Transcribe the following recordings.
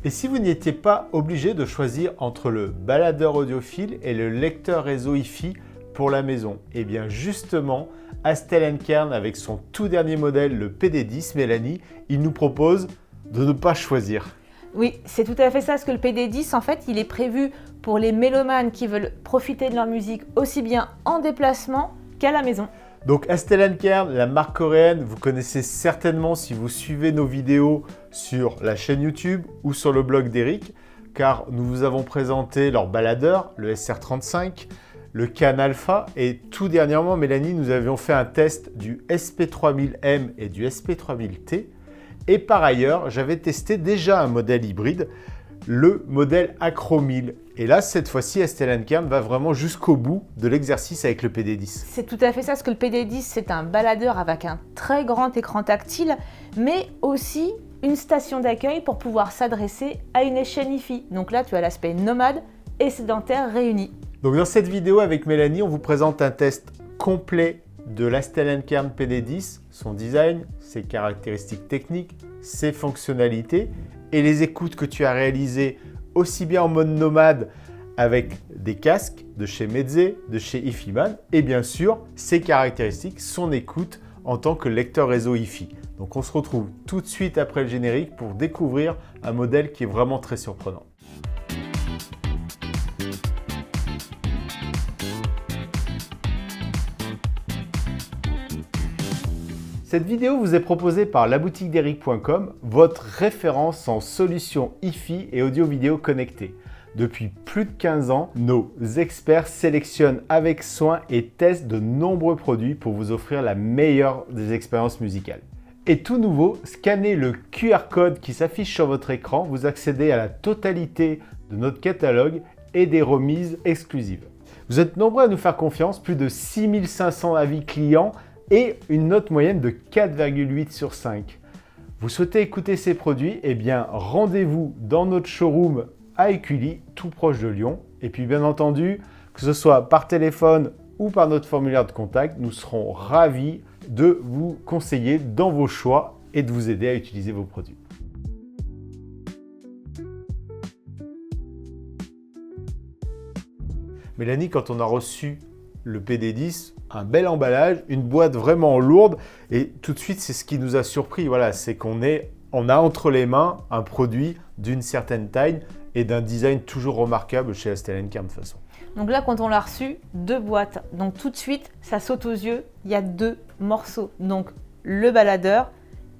Et si vous n'étiez pas obligé de choisir entre le baladeur audiophile et le lecteur réseau Hi-Fi pour la maison, eh bien justement, Astel & Kern avec son tout dernier modèle, le PD10, Mélanie, il nous propose de ne pas choisir. Oui, c'est tout à fait ça, parce que le PD10, en fait, il est prévu pour les mélomanes qui veulent profiter de leur musique aussi bien en déplacement qu'à la maison. Donc Astel & Kern, la marque coréenne, vous connaissez certainement si vous suivez nos vidéos sur la chaîne YouTube ou sur le blog d'Eric, car nous vous avons présenté leur baladeur, le SR35, le Can Alpha et tout dernièrement, Mélanie, nous avions fait un test du SP3000M et du SP3000T. Et par ailleurs, j'avais testé déjà un modèle hybride, le modèle Acro 1000. Et là, cette fois-ci, Astel & Kern va vraiment jusqu'au bout de l'exercice avec le PD10. C'est tout à fait ça, parce que le PD10, c'est un baladeur avec un très grand écran tactile, mais aussi une station d'accueil pour pouvoir s'adresser à une échelle Hi-Fi. Donc là, tu as l'aspect nomade et sédentaire réunis. Donc dans cette vidéo avec Mélanie, on vous présente un test complet de l'Astel & Kern PD10, son design, ses caractéristiques techniques, ses fonctionnalités et les écoutes que tu as réalisées aussi bien en mode nomade avec des casques de chez Meze, de chez Hi-Fiman et bien sûr ses caractéristiques, son écoute en tant que lecteur réseau Hi-Fi. Donc on se retrouve tout de suite après le générique pour découvrir un modèle qui est vraiment très surprenant. Cette vidéo vous est proposée par laboutiquederic.com, votre référence en solutions Hi-Fi et audio-vidéo connectées. Depuis plus de 15 ans, nos experts sélectionnent avec soin et testent de nombreux produits pour vous offrir la meilleure des expériences musicales. Et tout nouveau, scannez le QR code qui s'affiche sur votre écran, vous accédez à la totalité de notre catalogue et des remises exclusives. Vous êtes nombreux à nous faire confiance, plus de 6500 avis clients et une note moyenne de 4,8 sur 5. Vous souhaitez écouter ces produits? Eh bien, rendez-vous dans notre showroom à Écully, tout proche de Lyon. Et puis, bien entendu, que ce soit par téléphone ou par notre formulaire de contact, nous serons ravis de vous conseiller dans vos choix et de vous aider à utiliser vos produits. Mélanie, quand on a reçu le PD10, un bel emballage, une boîte vraiment lourde et tout de suite c'est ce qui nous a surpris, voilà, c'est qu'on a entre les mains un produit d'une certaine taille et d'un design toujours remarquable chez Astel & Kern de toute façon. Donc là, quand on l'a reçu, 2 boîtes. Donc tout de suite, ça saute aux yeux, il y a 2 morceaux. Donc le baladeur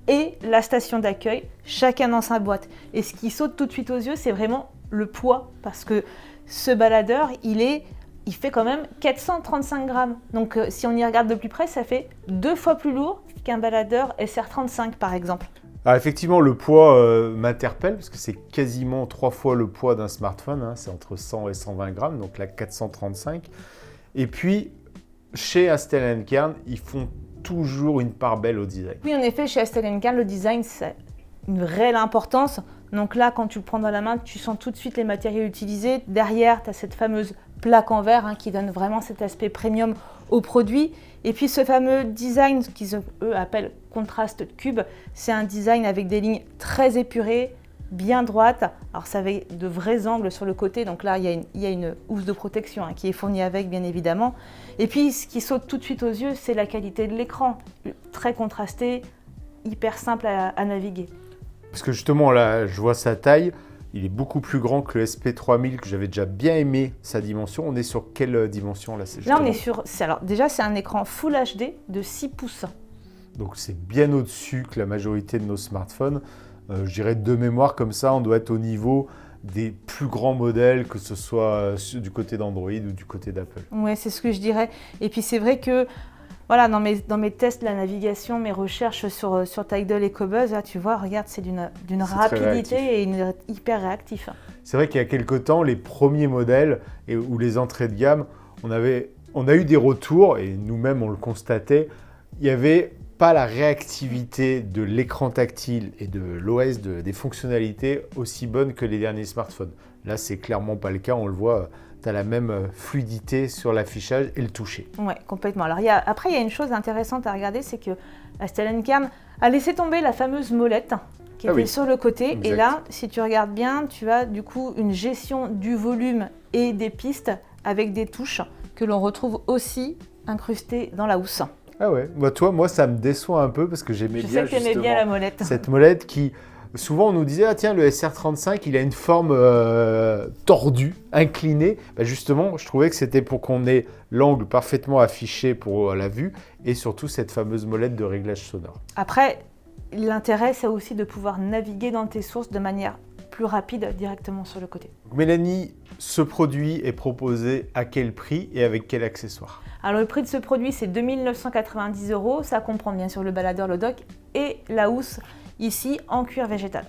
et la station d'accueil, chacun dans sa boîte. Et ce qui saute tout de suite aux yeux, c'est vraiment le poids, parce que ce baladeur, il fait quand même 435 grammes. Donc si on y regarde de plus près, ça fait 2 fois plus lourd qu'un baladeur SR35 par exemple. Alors effectivement, le poids m'interpelle parce que c'est quasiment 3 fois le poids d'un smartphone, hein, c'est entre 100 et 120 grammes, donc là 435. Et puis, chez Astel & Kern, ils font toujours une part belle au design. Oui, en effet, chez Astel & Kern, le design, c'est une réelle importance. Donc là, quand tu le prends dans la main, tu sens tout de suite les matériaux utilisés. Derrière, tu as cette fameuse plaque en verre qui donne vraiment cet aspect premium au produit. Et puis ce fameux design qu'ils eux appellent contraste cube, c'est un design avec des lignes très épurées, bien droites. Alors ça avait de vrais angles sur le côté, donc là il y a une housse de protection qui est fournie avec bien évidemment. Et puis ce qui saute tout de suite aux yeux, c'est la qualité de l'écran, très contrasté, hyper simple à naviguer. Parce que justement là, je vois sa taille. Il est beaucoup plus grand que le SP3000 que j'avais déjà bien aimé sa dimension. On est sur quelle dimension là? Là on est sur, alors déjà c'est un écran Full HD de 6 pouces. Donc c'est bien au-dessus que la majorité de nos smartphones. Je dirais de mémoire comme ça, on doit être au niveau des plus grands modèles, que ce soit du côté d'Android ou du côté d'Apple. Ouais, c'est ce que je dirais. Et puis c'est vrai que voilà, dans mes tests, la navigation, mes recherches sur Tidal et Qobuz, là, tu vois, regarde, c'est d'une rapidité et hyper réactif. C'est vrai qu'il y a quelques temps, les premiers modèles ou les entrées de gamme, on a eu des retours, et nous-mêmes on le constatait, il n'y avait pas la réactivité de l'écran tactile et de l'OS, des fonctionnalités aussi bonnes que les derniers smartphones. Là, c'est clairement pas le cas, on le voit. Tu as la même fluidité sur l'affichage et le toucher. Oui, complètement. Alors, après, il y a une chose intéressante à regarder, c'est que Astel & Kern a laissé tomber la fameuse molette qui était oui. sur le côté. Exact. Et là, si tu regardes bien, tu as du coup une gestion du volume et des pistes avec des touches que l'on retrouve aussi incrustées dans la housse. Ah ouais, moi ça me déçoit un peu parce que j'aimais Je bien sais que tu aimais bien la molette. cette molette qui, souvent on nous disait, ah tiens, le SR35, il a une forme tordue, inclinée. Bah justement, je trouvais que c'était pour qu'on ait l'angle parfaitement affiché pour la vue et surtout cette fameuse molette de réglage sonore. Après, l'intérêt, c'est aussi de pouvoir naviguer dans tes sources de manière plus rapide directement sur le côté. Mélanie, ce produit est proposé à quel prix et avec quel accessoire? Alors le prix de ce produit, c'est 2 990 €. Ça comprend bien sûr le baladeur, le dock et la housse ici en cuir végétal.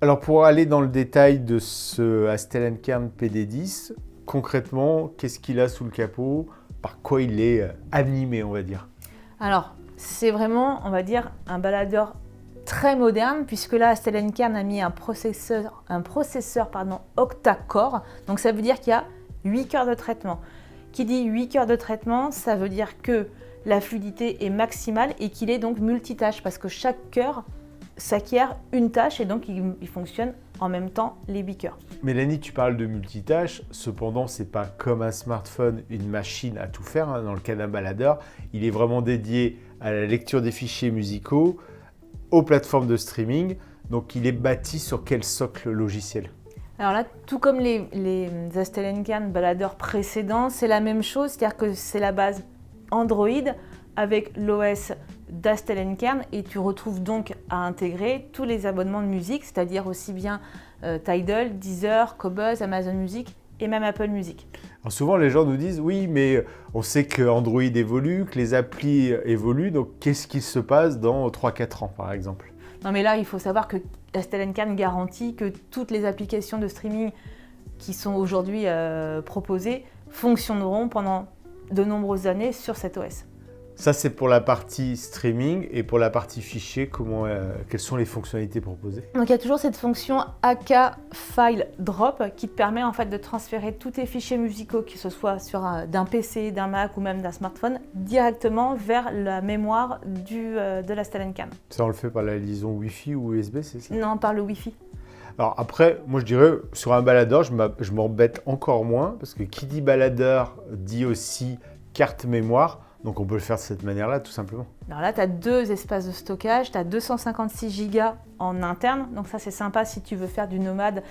Alors pour aller dans le détail de ce Astel & Kern PD10, concrètement, qu'est-ce qu'il a sous le capot? Par quoi il est animé, on va dire? Alors, c'est vraiment, on va dire, un baladeur très moderne, puisque là, Astel & Kern a mis un processeur octa-core. Donc ça veut dire qu'il y a 8 cœurs de traitement. Qui dit 8 cœurs de traitement, ça veut dire que la fluidité est maximale et qu'il est donc multitâche, parce que chaque cœur s'acquiert une tâche et donc il fonctionne en même temps les 8 cœurs. Mélanie, tu parles de multitâche, cependant, c'est pas comme un smartphone, une machine à tout faire. Dans le cas d'un baladeur, il est vraiment dédié à la lecture des fichiers musicaux, aux plateformes de streaming. Donc, il est bâti sur quel socle logiciel? Alors là, tout comme les Astel & Kern baladeurs précédents, c'est la même chose, c'est-à-dire que c'est la base Android avec l'OS d'Astel & Kern et tu retrouves donc à intégrer tous les abonnements de musique, c'est-à-dire aussi bien Tidal, Deezer, Qobuz, Amazon Music et même Apple Music. Alors souvent, les gens nous disent « Oui, mais on sait que Android évolue, que les applis évoluent, donc qu'est-ce qui se passe dans 3-4 ans, par exemple ?» Non mais là, il faut savoir que Astel & Kern garantit que toutes les applications de streaming qui sont aujourd'hui proposées fonctionneront pendant de nombreuses années sur cet OS. Ça, c'est pour la partie streaming et pour la partie fichier, quelles sont les fonctionnalités proposées? Donc il y a toujours cette fonction AK File Drop qui te permet en fait de transférer tous tes fichiers musicaux, que ce soit d'un PC, d'un Mac ou même d'un smartphone, directement vers la mémoire de l'Astel & Kern. Ça, on le fait par la liaison Wi-Fi ou USB, c'est ça? Non, par le Wi-Fi. Alors après, moi je dirais, sur un baladeur, je m'embête encore moins, parce que qui dit baladeur dit aussi carte mémoire. Donc on peut le faire de cette manière-là, tout simplement. Alors là, tu as 2 espaces de stockage, tu as 256 Go en interne, donc ça c'est sympa si tu veux faire du nomade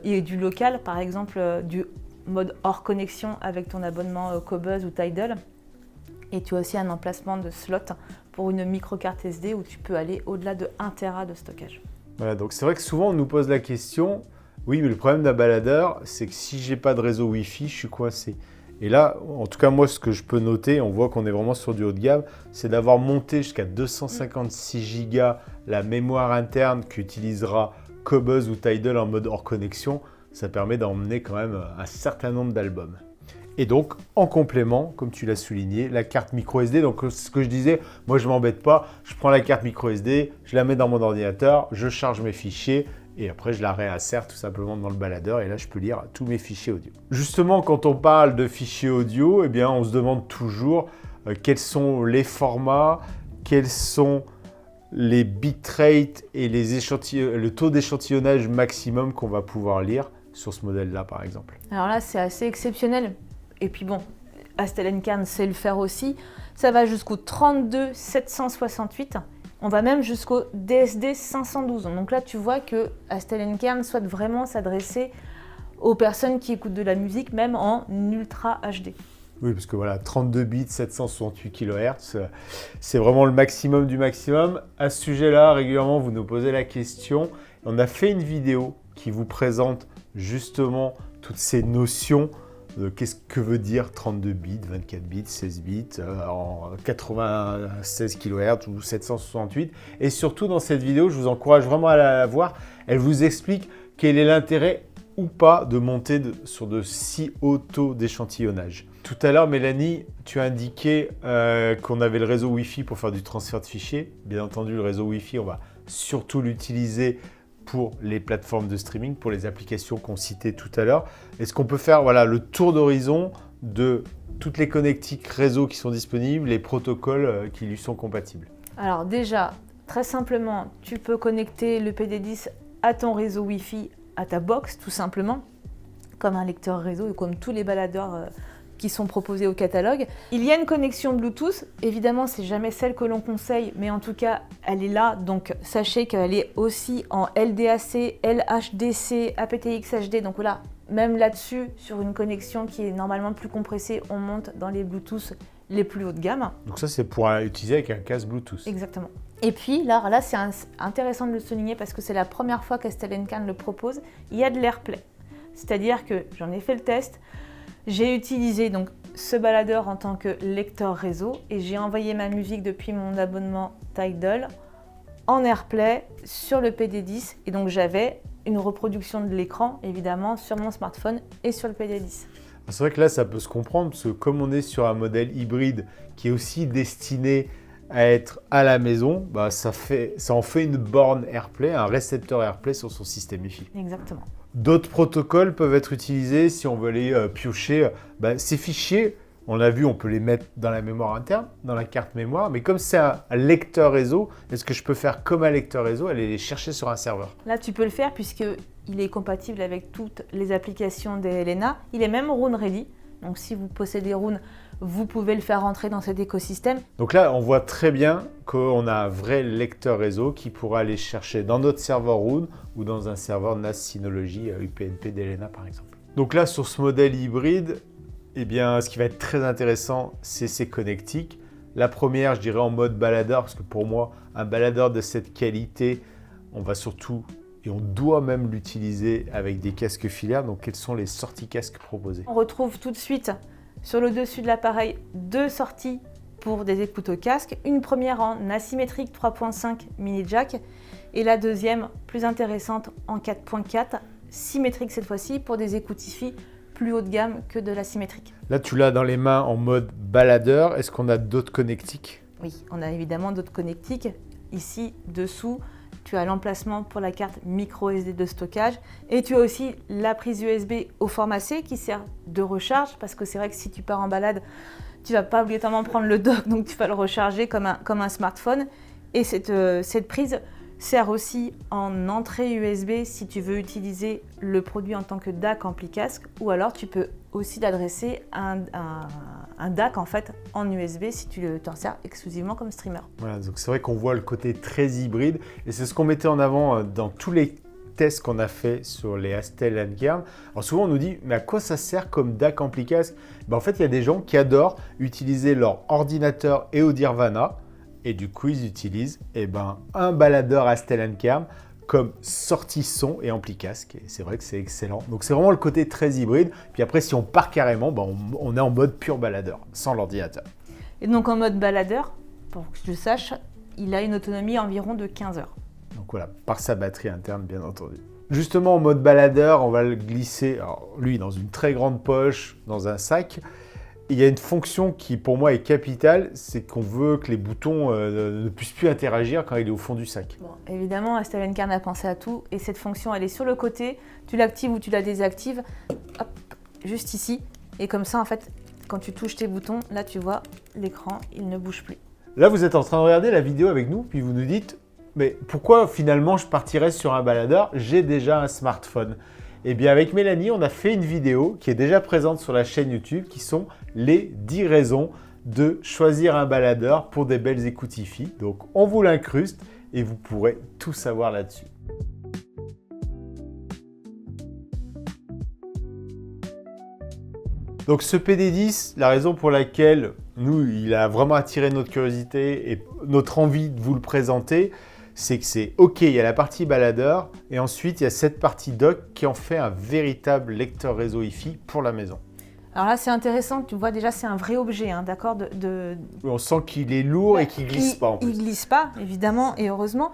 et du local, par exemple du mode hors connexion avec ton abonnement Qobuz ou Tidal. Et tu as aussi un emplacement de slot pour une micro-carte SD où tu peux aller au-delà de 1 Tera de stockage. Voilà, donc c'est vrai que souvent on nous pose la question, oui mais le problème d'un baladeur, c'est que si j'ai pas de réseau Wi-Fi, je suis coincé. Et là, en tout cas, moi, ce que je peux noter, on voit qu'on est vraiment sur du haut de gamme, c'est d'avoir monté jusqu'à 256 Go la mémoire interne qu'utilisera Qobuz ou Tidal en mode hors connexion. Ça permet d'emmener quand même un certain nombre d'albums. Et donc, en complément, comme tu l'as souligné, la carte micro SD. Donc, ce que je disais, moi, je ne m'embête pas. Je prends la carte micro SD, je la mets dans mon ordinateur, je charge mes fichiers. Et après, je la réinsère tout simplement dans le baladeur et là, je peux lire tous mes fichiers audio. Justement, quand on parle de fichiers audio, eh bien, on se demande toujours quels sont les formats, quels sont les bitrates et le taux d'échantillonnage maximum qu'on va pouvoir lire sur ce modèle-là, par exemple. Alors là, c'est assez exceptionnel. Et puis bon, Astel & Kern sait le faire aussi. Ça va jusqu'au 32 768. On va même jusqu'au DSD 512. Donc là, tu vois que Astel & Kern souhaite vraiment s'adresser aux personnes qui écoutent de la musique, même en Ultra HD. Oui, parce que voilà, 32 bits, 768 kHz, c'est vraiment le maximum du maximum. À ce sujet-là, régulièrement, vous nous posez la question. On a fait une vidéo qui vous présente justement toutes ces notions qu'est-ce que veut dire 32 bits, 24 bits, 16 bits, en 96 kHz ou 768. Et surtout dans cette vidéo, je vous encourage vraiment à la voir. Elle vous explique quel est l'intérêt ou pas de monter sur de si hauts taux d'échantillonnage. Tout à l'heure, Mélanie, tu as indiqué qu'on avait le réseau Wi-Fi pour faire du transfert de fichiers. Bien entendu, le réseau Wi-Fi, on va surtout l'utiliser pour les plateformes de streaming, pour les applications qu'on citait tout à l'heure. Est-ce qu'on peut faire le tour d'horizon de toutes les connectiques réseau qui sont disponibles, les protocoles qui lui sont compatibles. Alors déjà, très simplement, tu peux connecter le PD10 à ton réseau Wi-Fi, à ta box tout simplement, comme un lecteur réseau et comme tous les baladeurs qui sont proposés au catalogue. Il y a une connexion Bluetooth, évidemment c'est jamais celle que l'on conseille, mais en tout cas elle est là, donc sachez qu'elle est aussi en LDAC, LHDC, aptX HD, donc voilà, même là-dessus, sur une connexion qui est normalement plus compressée, on monte dans les Bluetooth les plus haut de gamme. Donc ça c'est pour utiliser avec un casque Bluetooth. Exactement. Et puis là c'est intéressant de le souligner parce que c'est la première fois qu'Estelle & Kern le propose, il y a de l'AirPlay. C'est-à-dire que j'en ai fait le test, j'ai utilisé donc ce baladeur en tant que lecteur réseau et j'ai envoyé ma musique depuis mon abonnement Tidal en AirPlay sur le PD10 et donc j'avais une reproduction de l'écran évidemment sur mon smartphone et sur le PD10. C'est vrai que là ça peut se comprendre parce que comme on est sur un modèle hybride qui est aussi destiné à être à la maison, bah ça en fait une borne AirPlay, un récepteur AirPlay sur son système Wi-Fi. Exactement. D'autres protocoles peuvent être utilisés si on veut aller piocher ces fichiers. On l'a vu, on peut les mettre dans la mémoire interne, dans la carte mémoire. Mais comme c'est un lecteur réseau, est-ce que je peux faire comme un lecteur réseau, aller les chercher sur un serveur? Là, tu peux le faire puisqu'il est compatible avec toutes les applications des Helena. Il est même Roon Ready. Donc si vous possédez Roon, vous pouvez le faire rentrer dans cet écosystème. Donc là, on voit très bien qu'on a un vrai lecteur réseau qui pourra aller chercher dans notre serveur Roon ou dans un serveur NAS Synology UPnP d'Helena par exemple. Donc là, sur ce modèle hybride, eh bien, ce qui va être très intéressant, c'est ces connectiques. La première, je dirais en mode baladeur, parce que pour moi, un baladeur de cette qualité, on va surtout et on doit même l'utiliser avec des casques filaires. Donc, quelles sont les sorties casques proposées? On retrouve tout de suite sur le dessus de l'appareil 2 sorties pour des écoutes au casque. Une première en asymétrique 3.5 mini jack et la deuxième, plus intéressante, en 4.4, symétrique cette fois-ci pour des écoutes hi-fi plus haut de gamme que de l'asymétrique. Là, tu l'as dans les mains en mode baladeur. Est-ce qu'on a d'autres connectiques? Oui, on a évidemment d'autres connectiques. Ici, dessous, tu as l'emplacement pour la carte micro SD de stockage et tu as aussi la prise USB au format C qui sert de recharge parce que c'est vrai que si tu pars en balade, tu vas pas obligatoirement prendre le dock, donc tu vas le recharger comme un smartphone. Et cette prise sert aussi en entrée USB si tu veux utiliser le produit en tant que DAC ampli casque ou alors tu peux aussi l'adresser à un DAC en fait en USB si tu t'en sers exclusivement comme streamer. Voilà, donc c'est vrai qu'on voit le côté très hybride et c'est ce qu'on mettait en avant dans tous les tests qu'on a fait sur les Estelle & Kern. Alors souvent on nous dit mais à quoi ça sert comme DAC ampli casque? En fait il y a des gens qui adorent utiliser leur ordinateur et Audirvana et du coup ils utilisent un baladeur Estelle & Kern comme sortie son et ampli casque. Et c'est vrai que c'est excellent. Donc c'est vraiment le côté très hybride. Puis après si on part carrément, on est en mode pur baladeur, sans l'ordinateur. Et donc en mode baladeur, pour que je sache, il a une autonomie environ de 15 heures. Donc voilà, par sa batterie interne bien entendu. Justement en mode baladeur, on va le glisser, alors, lui dans une très grande poche, dans un sac. Il y a une fonction qui pour moi est capitale, c'est qu'on veut que les boutons ne puissent plus interagir quand il est au fond du sac. Bon, évidemment, Estelle & Kern a pensé à tout et cette fonction elle est sur le côté, tu l'actives ou tu la désactives, hop, juste ici. Et comme ça en fait, quand tu touches tes boutons, là tu vois l'écran, il ne bouge plus. Là vous êtes en train de regarder la vidéo avec nous, puis vous nous dites, mais pourquoi finalement je partirais sur un baladeur? J'ai déjà un smartphone. Eh bien avec Mélanie, on a fait une vidéo qui est déjà présente sur la chaîne YouTube qui sont les 10 raisons de choisir un baladeur pour des belles écoutes hi-fi. Donc on vous l'incruste et vous pourrez tout savoir là-dessus. Donc ce PD10, la raison pour laquelle il a vraiment attiré notre curiosité et notre envie de vous le présenter, c'est que c'est OK, il y a la partie baladeur et ensuite il y a cette partie dock qui en fait un véritable lecteur réseau hi-fi pour la maison. Alors là c'est intéressant, tu vois déjà c'est un vrai objet, hein, d'accord On sent qu'il est lourd et qu'il ne glisse pas en plus. Il ne glisse pas évidemment et heureusement.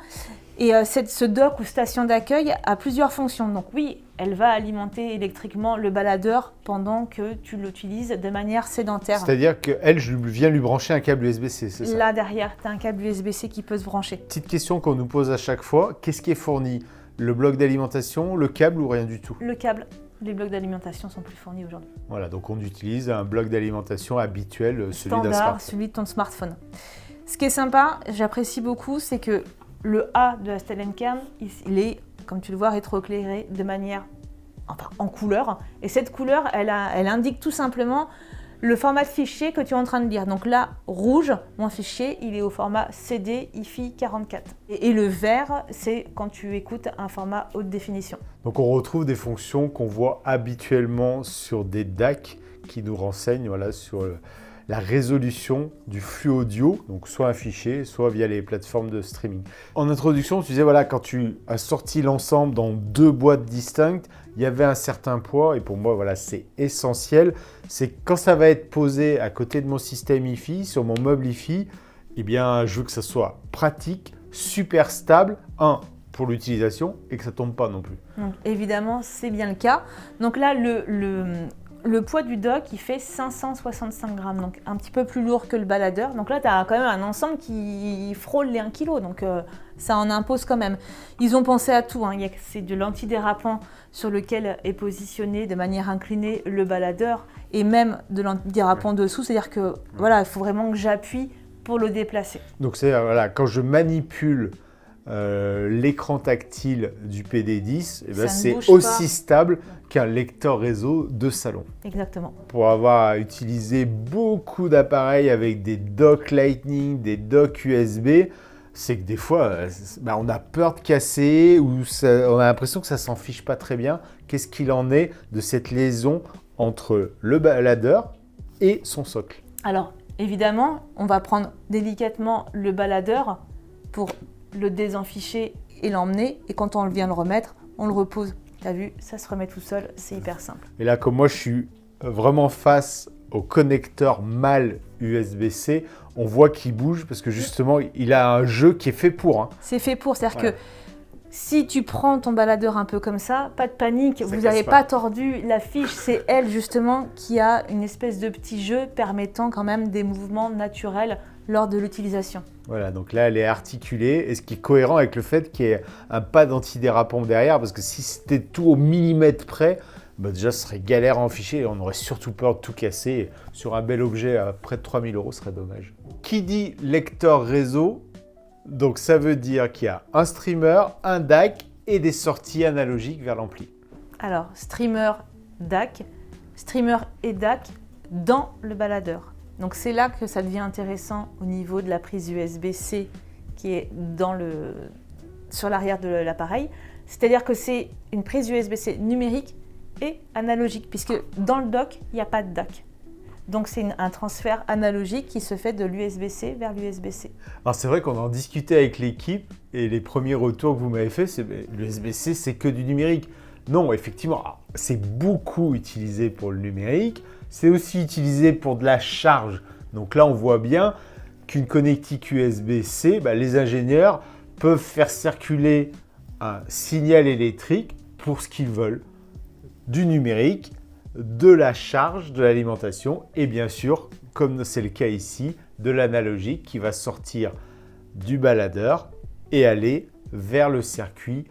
Et ce dock ou station d'accueil a plusieurs fonctions. Donc oui, elle va alimenter électriquement le baladeur pendant que tu l'utilises de manière sédentaire. C'est-à-dire qu'elle, je viens lui brancher un câble USB-C, c'est ça? Là derrière, tu as un câble USB-C qui peut se brancher. Petite question qu'on nous pose à chaque fois, qu'est-ce qui est fourni? Le bloc d'alimentation, le câble ou rien du tout? Le câble. les blocs d'alimentation sont plus fournis aujourd'hui. Voilà, donc on utilise un bloc d'alimentation habituel, celui d'un Standard, smartphone. celui de ton smartphone. Ce qui est sympa, j'apprécie beaucoup, c'est que le A de la Stellencam, il est, comme tu le vois, rétroéclairé de manière, en couleur. Et cette couleur, elle indique tout simplement le format de fichier que tu es en train de lire. Donc là, rouge, mon fichier, il est au format CD IFI 44. Et le vert, c'est quand tu écoutes un format haute définition. Donc on retrouve des fonctions qu'on voit habituellement sur des DAC qui nous renseignent sur la résolution du flux audio, donc soit un fichier, soit via les plateformes de streaming. En introduction, tu disais, quand tu as sorti l'ensemble dans 2 boîtes distinctes, il y avait un certain poids, et pour moi, c'est essentiel. C'est quand ça va être posé à côté de mon système IFI, sur mon meuble IFI, je veux que ça soit pratique, super stable, pour l'utilisation, et que ça ne tombe pas non plus. Donc évidemment, c'est bien le cas. Donc là, le poids du dock, il fait 565 grammes, donc un petit peu plus lourd que le baladeur. Donc là, tu as quand même un ensemble qui frôle les 1 kg, donc ça en impose quand même. Ils ont pensé à tout, c'est de l'antidérapant sur lequel est positionné de manière inclinée le baladeur et même de l'antidérapant dessous, c'est-à-dire que il faut vraiment que j'appuie pour le déplacer. Donc c'est quand je manipule l'écran tactile du PD10, c'est aussi stable qu'un lecteur réseau de salon. Exactement. Pour avoir utilisé beaucoup d'appareils avec des docks Lightning, des docks USB, c'est que des fois, on a peur de casser ou on a l'impression que ça s'en fiche pas très bien. Qu'est-ce qu'il en est de cette liaison entre le baladeur et son socle? Alors, évidemment, on va prendre délicatement le baladeur pour le désenficher et l'emmener. Et quand on vient le remettre, on le repose. Tu as vu, ça se remet tout seul, c'est hyper simple. Et là, comme moi, je suis vraiment face au connecteur mâle USB-C, on voit qu'il bouge parce que justement, il a un jeu qui est fait pour. C'est fait pour, c'est-à-dire que si tu prends ton baladeur un peu comme ça, pas de panique, vous n'avez pas tordu la fiche, c'est elle justement qui a une espèce de petit jeu permettant quand même des mouvements naturels lors de l'utilisation. Voilà, donc là elle est articulée, et ce qui est cohérent avec le fait qu'il y ait un pas d'antidérapant derrière, parce que si c'était tout au millimètre près, déjà ce serait galère à en ficher et on aurait surtout peur de tout casser. Sur un bel objet à près de 3 000 €, ce serait dommage. Qui dit lecteur réseau, donc ça veut dire qu'il y a un streamer, un DAC et des sorties analogiques vers l'ampli. Alors, streamer et DAC dans le baladeur. Donc c'est là que ça devient intéressant au niveau de la prise USB-C qui est sur l'arrière de l'appareil. C'est-à-dire que c'est une prise USB-C numérique et analogique, puisque dans le dock, il n'y a pas de DAC. Donc c'est un transfert analogique qui se fait de l'USB-C vers l'USB-C. Alors c'est vrai qu'on en discutait avec l'équipe et les premiers retours que vous m'avez fait, c'est l'USB-C c'est que du numérique. Non, effectivement, c'est beaucoup utilisé pour le numérique. C'est aussi utilisé pour de la charge. Donc là, on voit bien qu'une connectique USB-C, les ingénieurs peuvent faire circuler un signal électrique pour ce qu'ils veulent. Du numérique, de la charge, de l'alimentation et bien sûr, comme c'est le cas ici, de l'analogique qui va sortir du baladeur et aller vers le circuit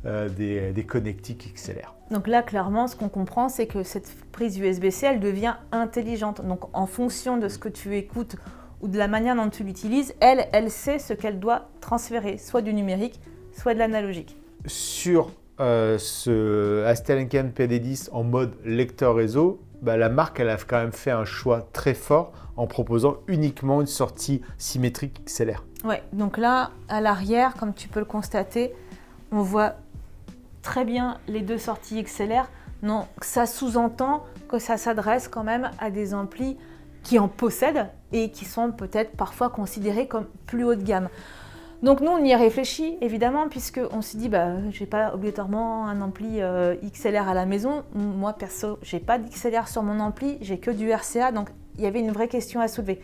des connectiques XLR. Donc là, clairement, ce qu'on comprend, c'est que cette prise USB-C, elle devient intelligente. Donc en fonction de ce que tu écoutes ou de la manière dont tu l'utilises, elle sait ce qu'elle doit transférer, soit du numérique, soit de l'analogique. Sur ce Stellencam PD10 en mode lecteur réseau, la marque elle a quand même fait un choix très fort en proposant uniquement une sortie symétrique XLR. Ouais, donc là, à l'arrière, comme tu peux le constater, on voit très bien les 2 sorties XLR. Non, ça sous-entend que ça s'adresse quand même à des amplis qui en possèdent et qui sont peut-être parfois considérés comme plus haut de gamme. Donc nous, on y a réfléchi, évidemment, puisqu'on s'est dit, je n'ai pas obligatoirement un ampli XLR à la maison. Moi, perso, je n'ai pas d'XLR sur mon ampli, j'ai que du RCA, donc il y avait une vraie question à soulever.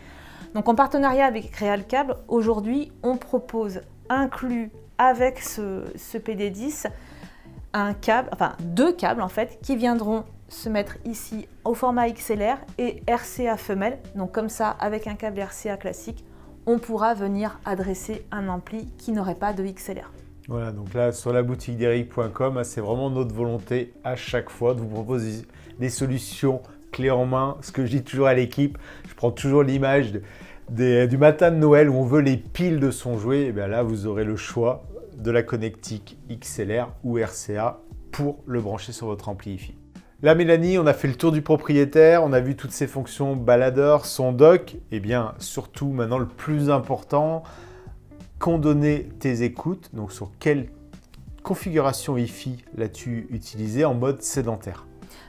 Donc en partenariat avec Realcable, aujourd'hui, on propose, inclus avec ce PD10, deux câbles en fait, qui viendront se mettre ici au format XLR et RCA femelle. Donc comme ça, avec un câble RCA classique, on pourra venir adresser un ampli qui n'aurait pas de XLR. Voilà, donc là, sur la boutique d'Eric.com, c'est vraiment notre volonté à chaque fois de vous proposer des solutions clés en main. Ce que je dis toujours à l'équipe, je prends toujours l'image du matin de Noël où on veut les piles de son jouet. Et bien là, vous aurez le choix de la connectique XLR ou RCA pour le brancher sur votre ampli hi-fi. Là, Mélanie, on a fait le tour du propriétaire, on a vu toutes ses fonctions baladeur, son dock. Et bien, surtout, maintenant, le plus important, condamner tes écoutes. Donc, sur quelle configuration hi-fi l'as-tu utilisé en mode sédentaire?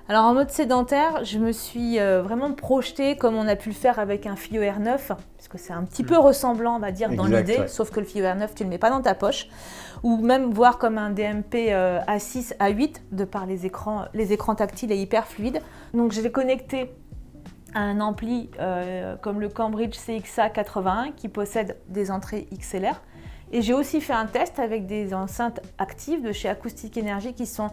Alors en mode sédentaire, je me suis vraiment projetée comme on a pu le faire avec un FiiO R9, parce que c'est un petit peu ressemblant, on va dire, dans l'idée, sauf que le FiiO R9, tu ne le mets pas dans ta poche, ou même voir comme un DMP A6, A8, de par les écrans tactiles et hyper fluides. Donc je l'ai connecté à un ampli comme le Cambridge CXA81 qui possède des entrées XLR. Et j'ai aussi fait un test avec des enceintes actives de chez Acoustic Energy qui sont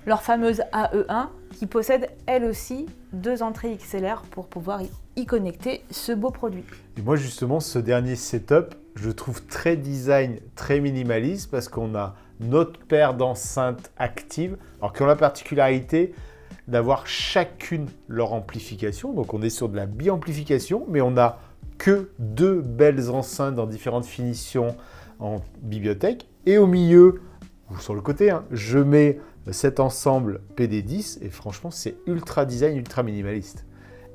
leur fameuse AE1 qui possède elle aussi 2 entrées XLR pour pouvoir y connecter ce beau produit. Et moi justement ce dernier setup, je le trouve très design, très minimaliste parce qu'on a notre paire d'enceintes actives, alors qui ont la particularité d'avoir chacune leur amplification. Donc on est sur de la bi-amplification, mais on n'a que 2 belles enceintes dans différentes finitions en bibliothèque. Et au milieu, ou sur le côté, je mets cet ensemble PD10 et franchement c'est ultra design, ultra minimaliste.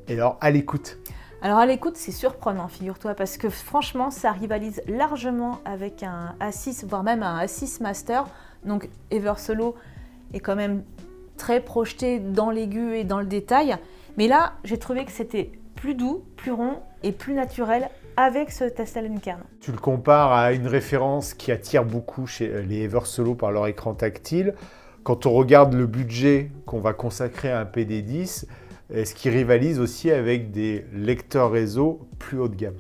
Et alors à l'écoute? Alors à l'écoute c'est surprenant, figure-toi, parce que franchement ça rivalise largement avec un A6, voire même un A6 Master. Donc Eversolo est quand même très projeté dans l'aigu et dans le détail. Mais là j'ai trouvé que c'était plus doux, plus rond et plus naturel avec ce Stellenkern. Tu le compares à une référence qui attire beaucoup chez les Eversolo par leur écran tactile. Quand on regarde le budget qu'on va consacrer à un PD10, est-ce qu'il rivalise aussi avec des lecteurs réseau plus haut de gamme?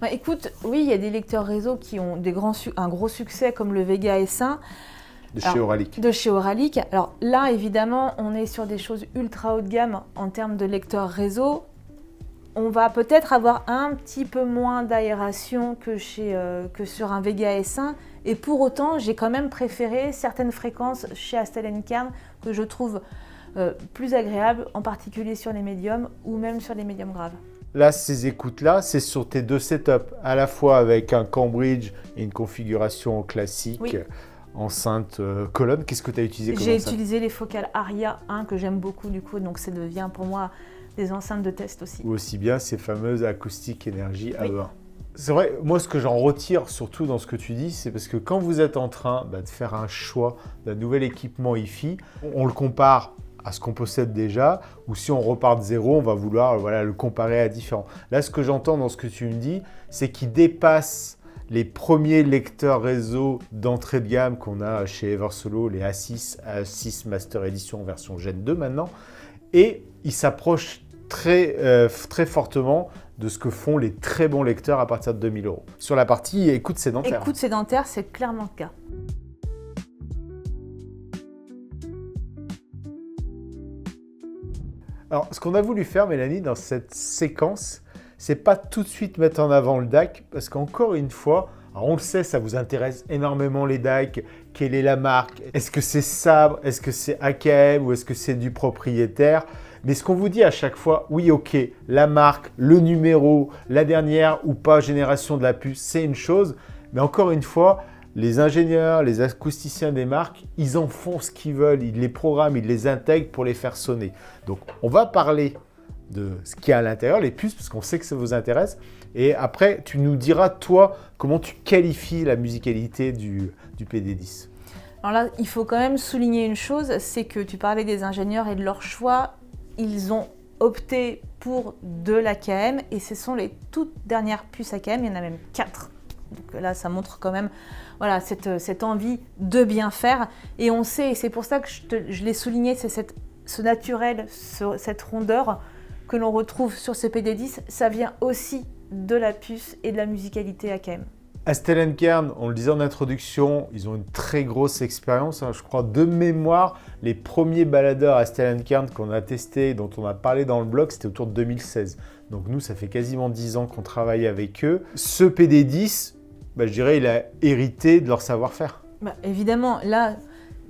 Bah, écoute, oui, il y a des lecteurs réseau qui ont un gros succès comme le Vega S1. Chez Auralic. De chez Auralic. Alors là, évidemment, on est sur des choses ultra haut de gamme en termes de lecteurs réseau. On va peut-être avoir un petit peu moins d'aération que sur un Vega S1. Et pour autant, j'ai quand même préféré certaines fréquences chez Stellenkern que je trouve plus agréables, en particulier sur les médiums ou même sur les médiums graves. Là, ces écoutes-là, c'est sur tes 2 setups, à la fois avec un Cambridge et une configuration classique, oui. Enceinte colonne. Qu'est-ce que tu as utilisé comme enceinte? J'ai utilisé les focales Aria 1 que j'aime beaucoup du coup, donc ça devient pour moi des enceintes de test aussi. Ou aussi bien ces fameuses Acoustic Energy AE1. Oui. C'est vrai, moi ce que j'en retire surtout dans ce que tu dis, c'est parce que quand vous êtes en train de faire un choix d'un nouvel équipement hi-fi, on le compare à ce qu'on possède déjà, ou si on repart de zéro, on va vouloir le comparer à différents. Là, ce que j'entends dans ce que tu me dis, c'est qu'il dépasse les premiers lecteurs réseau d'entrée de gamme qu'on a chez Eversolo, les A6, A6 Master Edition version Gen 2 maintenant, et il s'approche très fortement de ce que font les très bons lecteurs à partir de 2000 €. Sur la partie écoute sédentaire. Écoute sédentaire, c'est clairement le cas. Alors, ce qu'on a voulu faire, Mélanie, dans cette séquence, c'est pas tout de suite mettre en avant le DAC, parce qu'encore une fois, alors on le sait, ça vous intéresse énormément les DAC. Quelle est la marque? Est-ce que c'est Sabre? Est-ce que c'est AKM? Ou est-ce que c'est du propriétaire? Mais ce qu'on vous dit à chaque fois, oui, ok, la marque, le numéro, la dernière ou pas génération de la puce, c'est une chose. Mais encore une fois, les ingénieurs, les acousticiens des marques, ils en font ce qu'ils veulent. Ils les programment, ils les intègrent pour les faire sonner. Donc, on va parler de ce qu'il y a à l'intérieur, les puces, parce qu'on sait que ça vous intéresse. Et après, tu nous diras, toi, comment tu qualifies la musicalité du PD10. Alors là, il faut quand même souligner une chose, c'est que tu parlais des ingénieurs et de leur choix. Ils ont opté pour de l'AKM et ce sont les toutes dernières puces AKM, il y en a même 4. Donc là, ça montre quand même cette envie de bien faire. Et on sait, et c'est pour ça que je l'ai souligné, c'est ce naturel, cette rondeur que l'on retrouve sur ce PD10, ça vient aussi de la puce et de la musicalité AKM. Stellenkern, on le disait en introduction, ils ont une très grosse expérience. Je crois de mémoire, les premiers baladeurs Stellenkern qu'on a testés, dont on a parlé dans le blog, c'était autour de 2016. Donc nous, ça fait quasiment 10 ans qu'on travaille avec eux. Ce PD10, je dirais, il a hérité de leur savoir-faire. Bah, évidemment, là,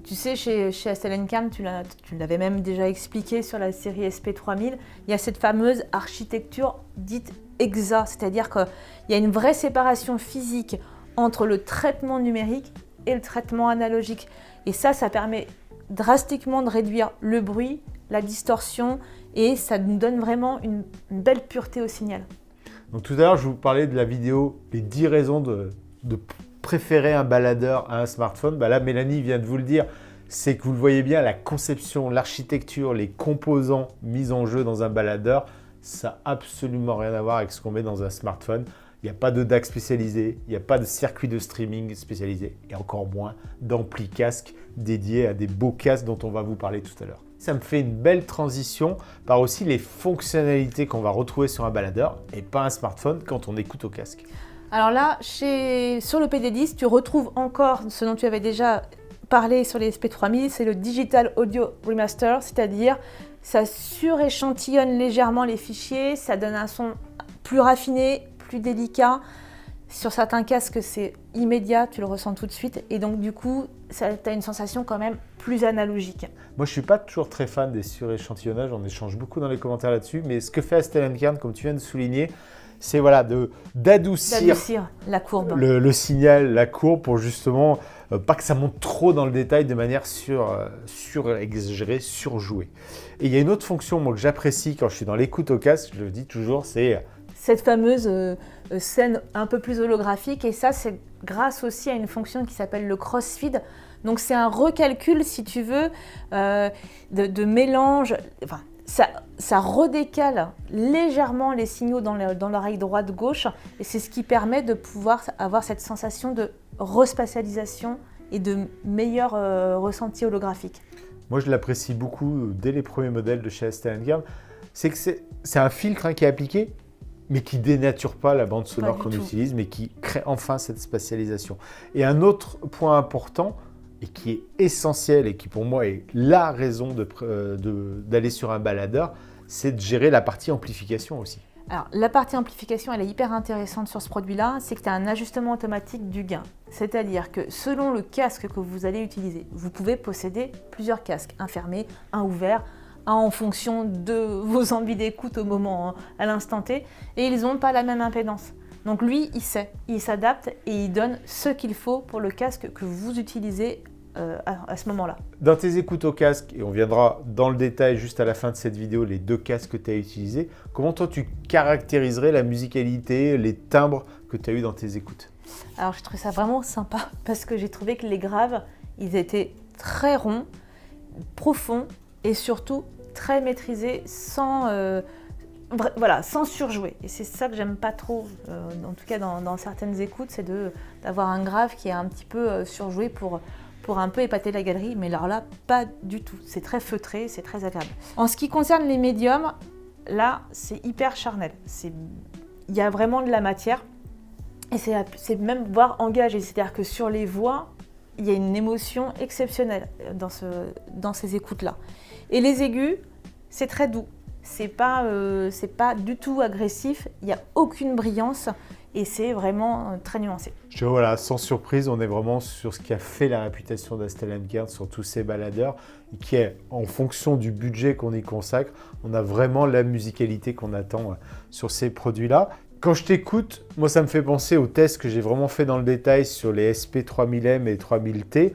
tu sais, chez SLNCam, tu l'avais même déjà expliqué sur la série SP3000, il y a cette fameuse architecture dite EXA, c'est-à-dire qu'il y a une vraie séparation physique entre le traitement numérique et le traitement analogique. Et ça permet drastiquement de réduire le bruit, la distorsion, et ça nous donne vraiment une belle pureté au signal. Donc tout à l'heure, je vous parlais de la vidéo « Les 10 raisons de préférer un baladeur à un smartphone ». Bah là, Mélanie vient de vous le dire, c'est que vous le voyez bien, la conception, l'architecture, les composants mis en jeu dans un baladeur, ça n'a absolument rien à voir avec ce qu'on met dans un smartphone. Il n'y a pas de DAC spécialisé, il n'y a pas de circuit de streaming spécialisé et encore moins d'ampli casque dédié à des beaux casques dont on va vous parler tout à l'heure. Ça me fait une belle transition par aussi les fonctionnalités qu'on va retrouver sur un baladeur et pas un smartphone quand on écoute au casque. Alors là, sur le PD10, tu retrouves encore ce dont tu avais déjà parlé sur les SP3000, c'est le Digital Audio Remaster, c'est-à-dire ça suréchantillonne légèrement les fichiers, ça donne un son plus raffiné, plus délicat. Sur certains casques, c'est immédiat, tu le ressens tout de suite. Et donc, du coup, tu as une sensation quand même plus analogique. Moi, je ne suis pas toujours très fan des suréchantillonnages. On échange beaucoup dans les commentaires là-dessus. Mais ce que fait SLNCam, comme tu viens de souligner, c'est voilà, d'adoucir la courbe. Le signal, la courbe, pour justement pas que ça monte trop dans le détail de manière surexagérée, surjouée. Et il y a une autre fonction moi, que j'apprécie quand je suis dans l'écoute au casque, je le dis toujours, c'est cette fameuse scène un peu plus holographique, et ça c'est grâce aussi à une fonction qui s'appelle le crossfeed. Donc c'est un recalcul, si tu veux, de mélange, enfin, ça redécale légèrement les signaux dans l'oreille droite-gauche, et c'est ce qui permet de pouvoir avoir cette sensation de respatialisation et de meilleur ressenti holographique. Moi je l'apprécie beaucoup dès les premiers modèles de chez SLNCam, c'est que c'est un filtre qui est appliqué, mais qui ne dénature pas la bande sonore qu'on utilise, mais qui crée enfin cette spatialisation. Et un autre point important, et qui est essentiel, et qui pour moi est la raison d'aller sur un baladeur, c'est de gérer la partie amplification aussi. Alors, la partie amplification, elle est hyper intéressante sur ce produit-là, c'est que tu as un ajustement automatique du gain. C'est-à-dire que selon le casque que vous allez utiliser, vous pouvez posséder plusieurs casques, un fermé, un ouvert, en fonction de vos envies d'écoute au moment, à l'instant T, et ils n'ont pas la même impédance. Donc lui, il sait, il s'adapte et il donne ce qu'il faut pour le casque que vous utilisez à ce moment-là. Dans tes écoutes au casque, et on viendra dans le détail juste à la fin de cette vidéo, les deux casques que tu as utilisés, comment toi tu caractériserais la musicalité, les timbres que tu as eu dans tes écoutes? Alors j'ai trouvé ça vraiment sympa parce que j'ai trouvé que les graves, ils étaient très ronds, profonds et surtout très maîtrisé sans surjouer. Et c'est ça que j'aime pas trop, en tout cas dans certaines écoutes, c'est d'avoir un grave qui est un petit peu surjoué pour un peu épater la galerie, mais alors là, pas du tout. C'est très feutré, c'est très agréable. En ce qui concerne les médiums, là, c'est hyper charnel. Il y a vraiment de la matière, et c'est même voire engagé. C'est-à-dire que sur les voix, il y a une émotion exceptionnelle dans ces écoutes-là. Et les aigus, c'est très doux. C'est pas du tout agressif. Il n'y a aucune brillance et c'est vraiment très nuancé. Voilà, sans surprise, on est vraiment sur ce qui a fait la réputation d'SLNCam sur tous ces baladeurs, et qui est en fonction du budget qu'on y consacre, on a vraiment la musicalité qu'on attend sur ces produits-là. Quand je t'écoute, moi ça me fait penser aux tests que j'ai vraiment fait dans le détail sur les SP3000M et 3000T.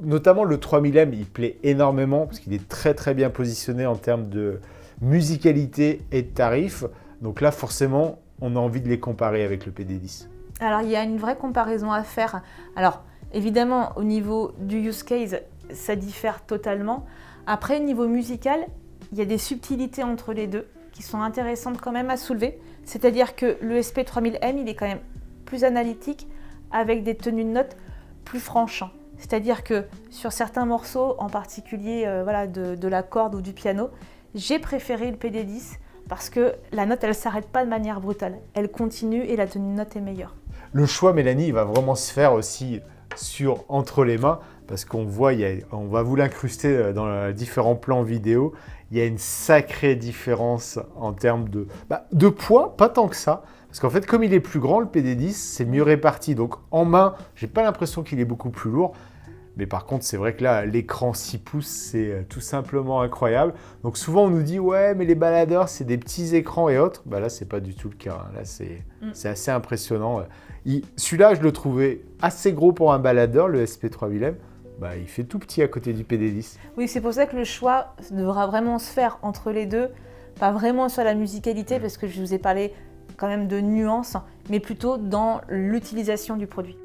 Notamment le 3000M, il plaît énormément parce qu'il est très très bien positionné en termes de musicalité et de tarifs. Donc là, forcément, on a envie de les comparer avec le PD10. Alors, il y a une vraie comparaison à faire. Alors, évidemment, au niveau du use case, ça diffère totalement. Après, au niveau musical, il y a des subtilités entre les deux qui sont intéressantes quand même à soulever. C'est-à-dire que le SP3000M, il est quand même plus analytique avec des tenues de notes plus franches. C'est-à-dire que sur certains morceaux, en particulier de la corde ou du piano, j'ai préféré le PD10 parce que la note, elle ne s'arrête pas de manière brutale. Elle continue et la tenue de note est meilleure. Le choix, Mélanie, il va vraiment se faire aussi sur entre les mains parce qu'on voit, on va vous l'incruster dans différents plans vidéo, il y a une sacrée différence en termes de poids, pas tant que ça, Parce qu'en fait, comme il est plus grand, le PD10, c'est mieux réparti. Donc en main, j'ai pas l'impression qu'il est beaucoup plus lourd. Mais par contre, c'est vrai que là, l'écran 6 pouces, c'est tout simplement incroyable. Donc souvent, on nous dit « Ouais, mais les baladeurs, c'est des petits écrans et autres. » Bah là, c'est pas du tout le cas. Là, c'est assez impressionnant. Celui-là, je le trouvais assez gros pour un baladeur, le SP3000M. Bah, il fait tout petit à côté du PD10. Oui, c'est pour ça que le choix devra vraiment se faire entre les deux. Pas vraiment sur la musicalité, parce que je vous ai parlé quand même de nuances, mais plutôt dans l'utilisation du produit.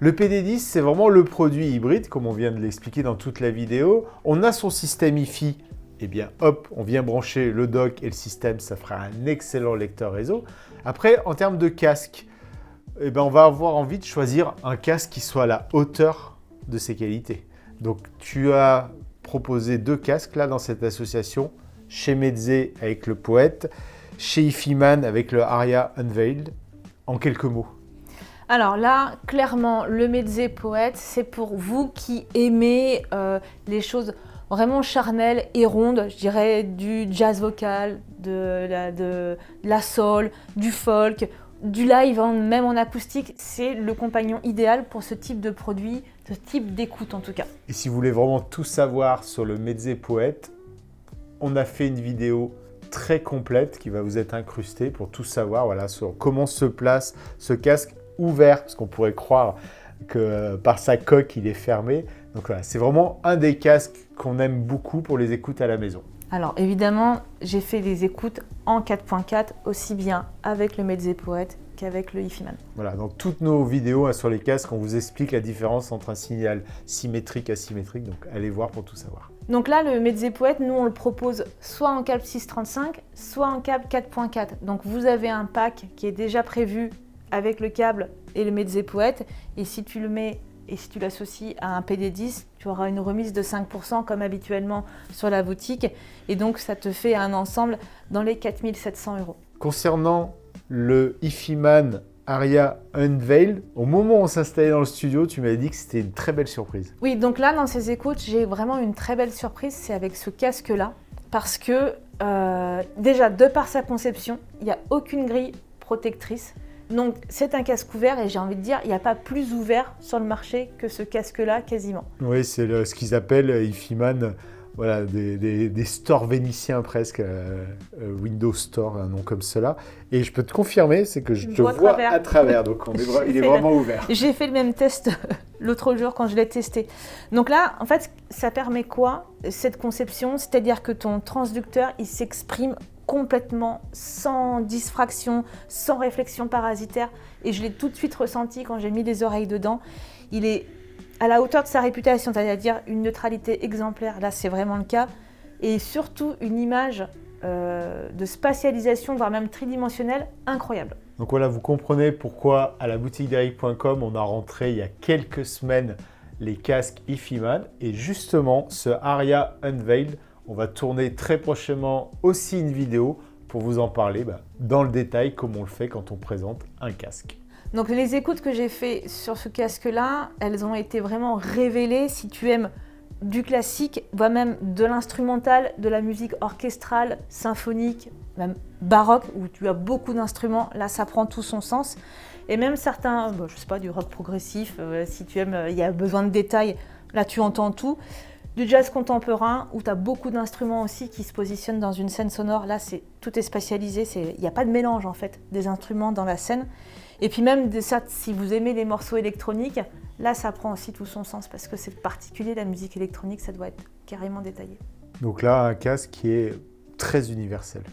Le PD10, c'est vraiment le produit hybride, comme on vient de l'expliquer dans toute la vidéo. On a son système Hi-Fi, et bien hop, on vient brancher le dock et le système, ça fera un excellent lecteur réseau. Après, en termes de casque, eh ben, on va avoir envie de choisir un casque qui soit à la hauteur de ses qualités. Donc, tu as proposé 2 casques là dans cette association, chez Meze avec le Poète, chez Hi-Fi-Man avec le Aria Unveiled. En quelques mots. Alors là, clairement, le Meze Poète, c'est pour vous qui aimez les choses vraiment charnelles et rondes, je dirais du jazz vocal, de la soul, du folk, du live, hein, même en acoustique. C'est le compagnon idéal pour ce type de produit, ce type d'écoute en tout cas. Et si vous voulez vraiment tout savoir sur le Meze Poète, on a fait une vidéo très complète qui va vous être incrustée pour tout savoir, voilà, sur comment se place ce casque ouvert, parce qu'on pourrait croire que par sa coque, il est fermé. Donc voilà, c'est vraiment un des casques qu'on aime beaucoup pour les écoutes à la maison. Alors évidemment, j'ai fait des écoutes en 4.4, aussi bien avec le Meze Poète qu'avec le Hi-Fi-Man. Voilà, dans toutes nos vidéos sur les casques, on vous explique la différence entre un signal symétrique et asymétrique, donc allez voir pour tout savoir. Donc là, le Meze Poète, nous on le propose soit en câble 635, soit en câble 4.4. Donc vous avez un pack qui est déjà prévu avec le câble et le Meze Poète, et si tu le mets et si tu l'associes à un PD10, tu auras une remise de 5% comme habituellement sur la boutique, et donc ça te fait un ensemble dans les 4 700 €. Concernant le Hi-Fi-Man Aria Unveiled, au moment où on s'installait dans le studio, tu m'avais dit que c'était une très belle surprise. Oui, donc là, dans ces écoutes, j'ai vraiment une très belle surprise, c'est avec ce casque-là, parce que déjà, de par sa conception, il n'y a aucune grille protectrice. Donc c'est un casque ouvert et j'ai envie de dire, il n'y a pas plus ouvert sur le marché que ce casque-là quasiment. Oui, c'est ce qu'ils appellent Hi-Fi-Man, voilà, des stores vénitiens presque, Windows Store, un nom comme cela. Et je peux te confirmer, c'est que je te vois à travers, donc il est vraiment ouvert. J'ai fait le même test l'autre jour quand je l'ai testé. Donc là, en fait, ça permet quoi, cette conception? C'est-à-dire que ton transducteur, il s'exprime complètement sans diffraction, sans réflexion parasitaire, et je l'ai tout de suite ressenti quand j'ai mis les oreilles dedans. Il est à la hauteur de sa réputation, c'est-à-dire une neutralité exemplaire, là c'est vraiment le cas, et surtout une image de spatialisation, voire même tridimensionnelle, incroyable. Donc voilà, vous comprenez pourquoi à la boutique d'Eric.com on a rentré il y a quelques semaines les casques Hi-Fi-Man, et justement ce Aria Unveiled, on va tourner très prochainement aussi une vidéo pour vous en parler dans le détail, comme on le fait quand on présente un casque. Donc les écoutes que j'ai fait sur ce casque-là, elles ont été vraiment révélées. Si tu aimes du classique, voire même de l'instrumental, de la musique orchestrale, symphonique, même baroque, où tu as beaucoup d'instruments, là ça prend tout son sens. Et même certains, je sais pas, du rock progressif, si tu aimes, il y a besoin de détails, là tu entends tout. Du jazz contemporain, où tu as beaucoup d'instruments aussi qui se positionnent dans une scène sonore. Là, tout est spatialisé, il n'y a pas de mélange en fait des instruments dans la scène. Et puis même, si vous aimez les morceaux électroniques, là, ça prend aussi tout son sens, parce que c'est particulier, la musique électronique, ça doit être carrément détaillé. Donc là, un casque qui est très universel.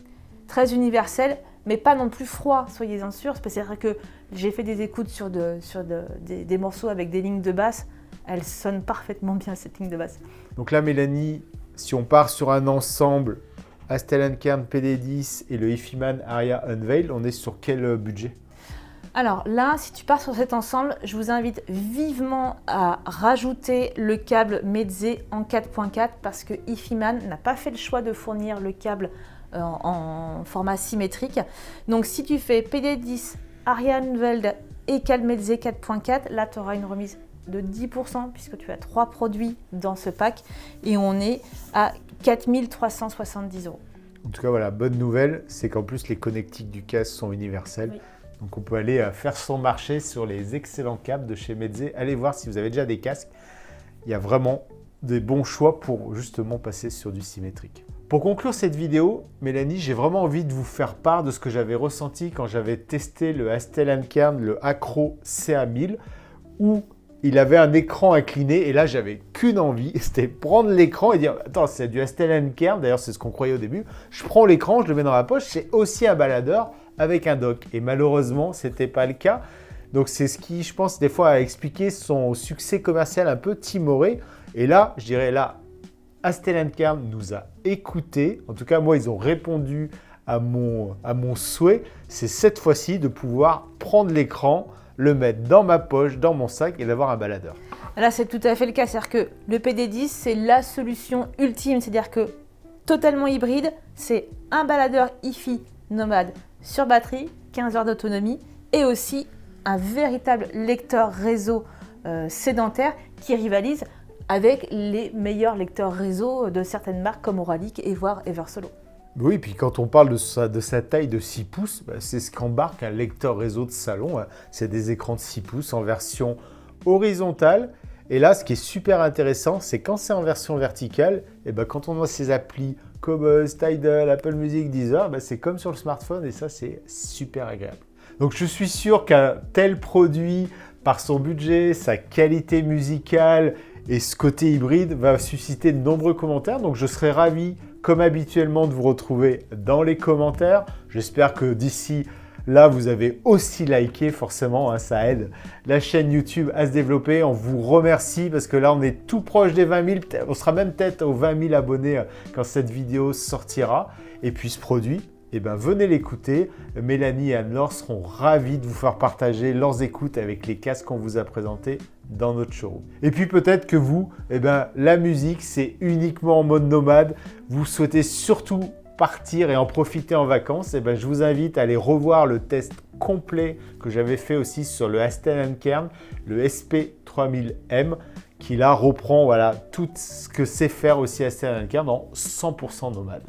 Très universel, mais pas non plus froid, soyez-en sûrs. C'est vrai que j'ai fait des écoutes sur des morceaux avec des lignes de basse. Elle sonne parfaitement bien, cette ligne de basse. Donc là, Mélanie, si on part sur un ensemble Stellenkern PD10 et le Hi-Fi-Man Aria Unveiled, on est sur quel budget? Alors là, si tu pars sur cet ensemble, je vous invite vivement à rajouter le câble Meze en 4.4, parce que Hi-Fi-Man n'a pas fait le choix de fournir le câble en format symétrique. Donc si tu fais PD10, Aria Unveiled et câble Meze 4.4, là tu auras une remise de 10% puisque tu as 3 produits dans ce pack et on est à 4 370 €. En tout cas, voilà, bonne nouvelle, c'est qu'en plus les connectiques du casque sont universelles. Oui. Donc on peut aller faire son marché sur les excellents câbles de chez Medze. Allez voir si vous avez déjà des casques. Il y a vraiment des bons choix pour justement passer sur du symétrique. Pour conclure cette vidéo, Mélanie, j'ai vraiment envie de vous faire part de ce que j'avais ressenti quand j'avais testé le Hastel & Kern, le Acro CA1000, où il avait un écran incliné et là j'avais qu'une envie, c'était prendre l'écran et dire attends, c'est du Hastel & Kern, d'ailleurs c'est ce qu'on croyait au début, je prends l'écran, je le mets dans ma poche, c'est aussi un baladeur avec un dock et malheureusement c'était pas le cas. Donc c'est ce qui, je pense, des fois a expliqué son succès commercial un peu timoré. Et là, je dirais là, Hastel & Kern nous a écoutés. En tout cas, moi, ils ont répondu à mon souhait. C'est cette fois-ci de pouvoir prendre l'écran, le mettre dans ma poche, dans mon sac et d'avoir un baladeur. Là, c'est tout à fait le cas. C'est-à-dire que le PD10, c'est la solution ultime. C'est-à-dire que totalement hybride, c'est un baladeur hi-fi nomade sur batterie, 15 heures d'autonomie et aussi un véritable lecteur réseau sédentaire qui rivalise avec les meilleurs lecteurs réseau de certaines marques comme Auralic et voire Eversolo. Oui, puis quand on parle de sa taille de 6 pouces, c'est ce qu'embarque un lecteur réseau de salon. C'est des écrans de 6 pouces en version horizontale. Et là, ce qui est super intéressant, c'est quand c'est en version verticale, et quand on a ces applis Cobuzz, Tidal, Apple Music, Deezer, c'est comme sur le smartphone et ça, c'est super agréable. Donc je suis sûr qu'un tel produit, par son budget, sa qualité musicale et ce côté hybride, va susciter de nombreux commentaires. Donc je serai ravi, comme habituellement, de vous retrouver dans les commentaires. J'espère que d'ici là, vous avez aussi liké, forcément, ça aide la chaîne YouTube à se développer. On vous remercie parce que là, on est tout proche des 20 000. On sera même peut-être aux 20 000 abonnés quand cette vidéo sortira. Et puis ce produit, venez l'écouter. Mélanie et Anne-Laure seront ravis de vous faire partager leurs écoutes avec les casques qu'on vous a présentés dans notre showroom. Et puis peut-être que vous, la musique, c'est uniquement en mode nomade. Vous souhaitez surtout partir et en profiter en vacances. Je vous invite à aller revoir le test complet que j'avais fait aussi sur le Hastel & Kern, le SP3000M, qui là reprend tout ce que sait faire aussi Hastel & Kern en 100% nomade.